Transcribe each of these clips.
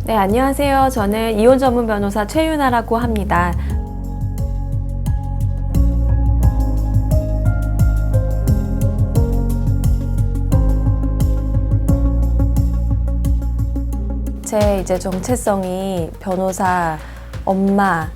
네, 안녕하세요. 저는 이혼 전문 변호사 최윤아라고 합니다. 제 정체성이 변호사, 엄마,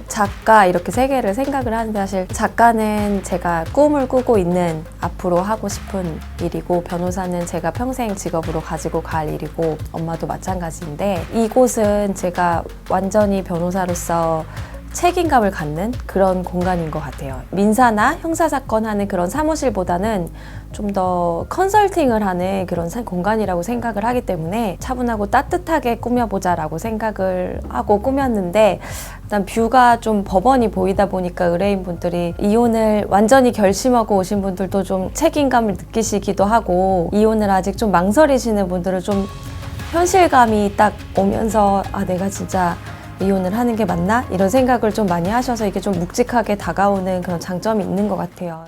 작가 이렇게 세 개를 생각을 하는데 사실 작가는 제가 꿈을 꾸고 있는 앞으로 하고 싶은 일이고 변호사는 제가 평생 직업으로 가지고 갈 일이고 엄마도 마찬가지인데 이곳은 제가 완전히 변호사로서 책임감을 갖는 그런 공간인 것 같아요. 민사나 형사사건 하는 그런 사무실보다는 좀 더 컨설팅을 하는 그런 공간이라고 생각을 하기 때문에 차분하고 따뜻하게 꾸며보자라고 생각을 하고 꾸몄는데 일단 뷰가 좀 법원이 보이다 보니까 의뢰인분들이 이혼을 완전히 결심하고 오신 분들도 좀 책임감을 느끼시기도 하고 이혼을 아직 좀 망설이시는 분들은 좀 현실감이 딱 오면서 아 내가 진짜 이혼을 하는 게 맞나? 이런 생각을 좀 많이 하셔서 이게 좀 묵직하게 다가오는 그런 장점이 있는 것 같아요.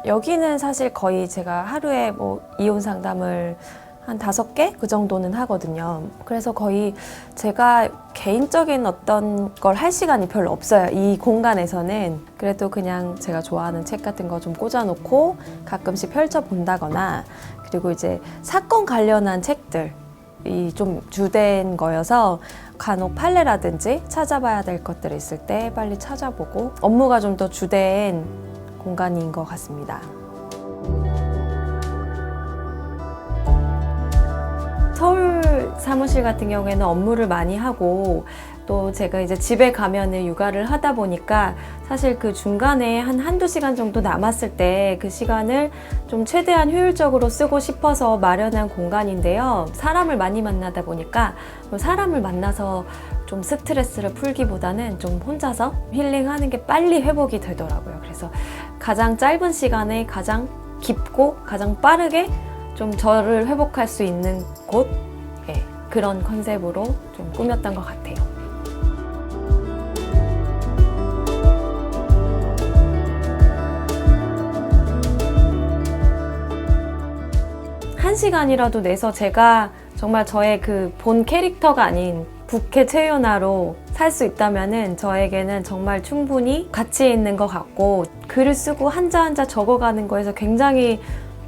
여기는 사실 거의 제가 하루에 이혼 상담을 한 5개? 그 정도는 하거든요. 그래서 거의 제가 개인적인 어떤 걸 할 시간이 별로 없어요. 이 공간에서는. 그래도 그냥 제가 좋아하는 책 같은 거 좀 꽂아놓고 가끔씩 펼쳐본다거나 그리고 이제 사건 관련한 책들 이 좀 주된 거여서 간혹 판례라든지 찾아봐야 될 것들이 있을 때 빨리 찾아보고 업무가 좀 더 주된 공간인 것 같습니다. 서울 사무실 같은 경우에는 업무를 많이 하고 또 제가 이제 집에 가면은 육아를 하다 보니까 사실 그 중간에 한두 시간 정도 남았을 때 그 시간을 좀 최대한 효율적으로 쓰고 싶어서 마련한 공간인데요. 사람을 많이 만나다 보니까 사람을 만나서 좀 스트레스를 풀기보다는 좀 혼자서 힐링하는 게 빨리 회복이 되더라고요. 그래서 가장 짧은 시간에 가장 깊고 가장 빠르게 좀 저를 회복할 수 있는 곳 그런 컨셉으로 좀 꾸몄던 것 같아요. 한 시간이라도 내서 제가 정말 저의 그 본 캐릭터가 아닌 부캐 최윤아로 살 수 있다면은 저에게는 정말 충분히 가치 있는 것 같고 글을 쓰고 한자 한자 적어가는 거에서 굉장히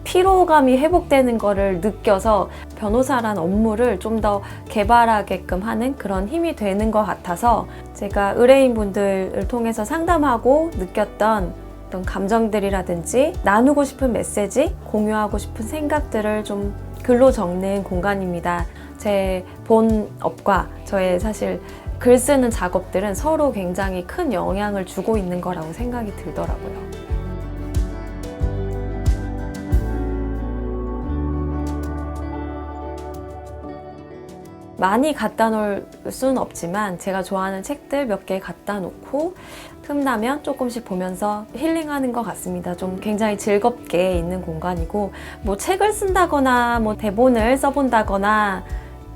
피로감이 회복되는 거를 느껴서 변호사란 업무를 좀 더 개발하게끔 하는 그런 힘이 되는 것 같아서 제가 의뢰인분들을 통해서 상담하고 느꼈던 어떤 감정들이라든지 나누고 싶은 메시지, 공유하고 싶은 생각들을 좀 글로 적는 공간입니다. 제 본업과 저의 사실 글 쓰는 작업들은 서로 굉장히 큰 영향을 주고 있는 거라고 생각이 들더라고요. 많이 갖다 놓을 수는 없지만 제가 좋아하는 책들 몇 개 갖다 놓고 틈나면 조금씩 보면서 힐링하는 것 같습니다. 좀 굉장히 즐겁게 있는 공간이고 책을 쓴다거나 대본을 써본다거나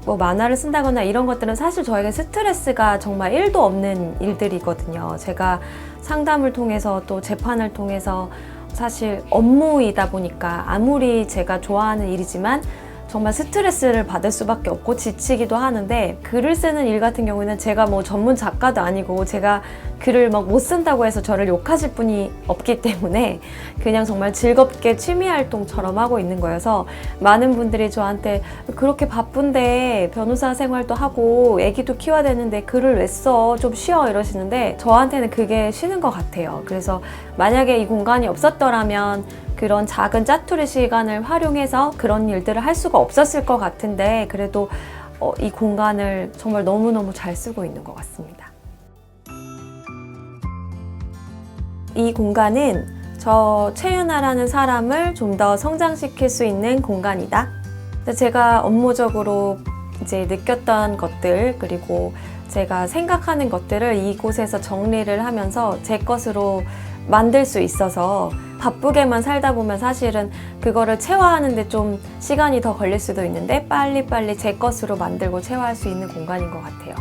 만화를 쓴다거나 이런 것들은 사실 저에게 스트레스가 정말 1도 없는 일들이거든요. 제가 상담을 통해서 또 재판을 통해서 사실 업무이다 보니까 아무리 제가 좋아하는 일이지만 정말 스트레스를 받을 수밖에 없고 지치기도 하는데 글을 쓰는 일 같은 경우에는 제가 전문 작가도 아니고 제가 글을 못 쓴다고 해서 저를 욕하실 분이 없기 때문에 그냥 정말 즐겁게 취미 활동처럼 하고 있는 거여서 많은 분들이 저한테 그렇게 바쁜데 변호사 생활도 하고 애기도 키워야 되는데 글을 왜 써? 좀 쉬어 이러시는데 저한테는 그게 쉬는 것 같아요. 그래서 만약에 이 공간이 없었더라면 그런 작은 짜투리 시간을 활용해서 그런 일들을 할 수가 없었을 것 같은데 그래도 이 공간을 정말 너무너무 잘 쓰고 있는 것 같습니다. 이 공간은 저 최윤아라는 사람을 좀 더 성장시킬 수 있는 공간이다. 제가 업무적으로 이제 느꼈던 것들 그리고 제가 생각하는 것들을 이곳에서 정리를 하면서 제 것으로 만들 수 있어서 바쁘게만 살다 보면 사실은 그거를 체화하는데 좀 시간이 더 걸릴 수도 있는데 빨리빨리 제 것으로 만들고 체화할 수 있는 공간인 것 같아요.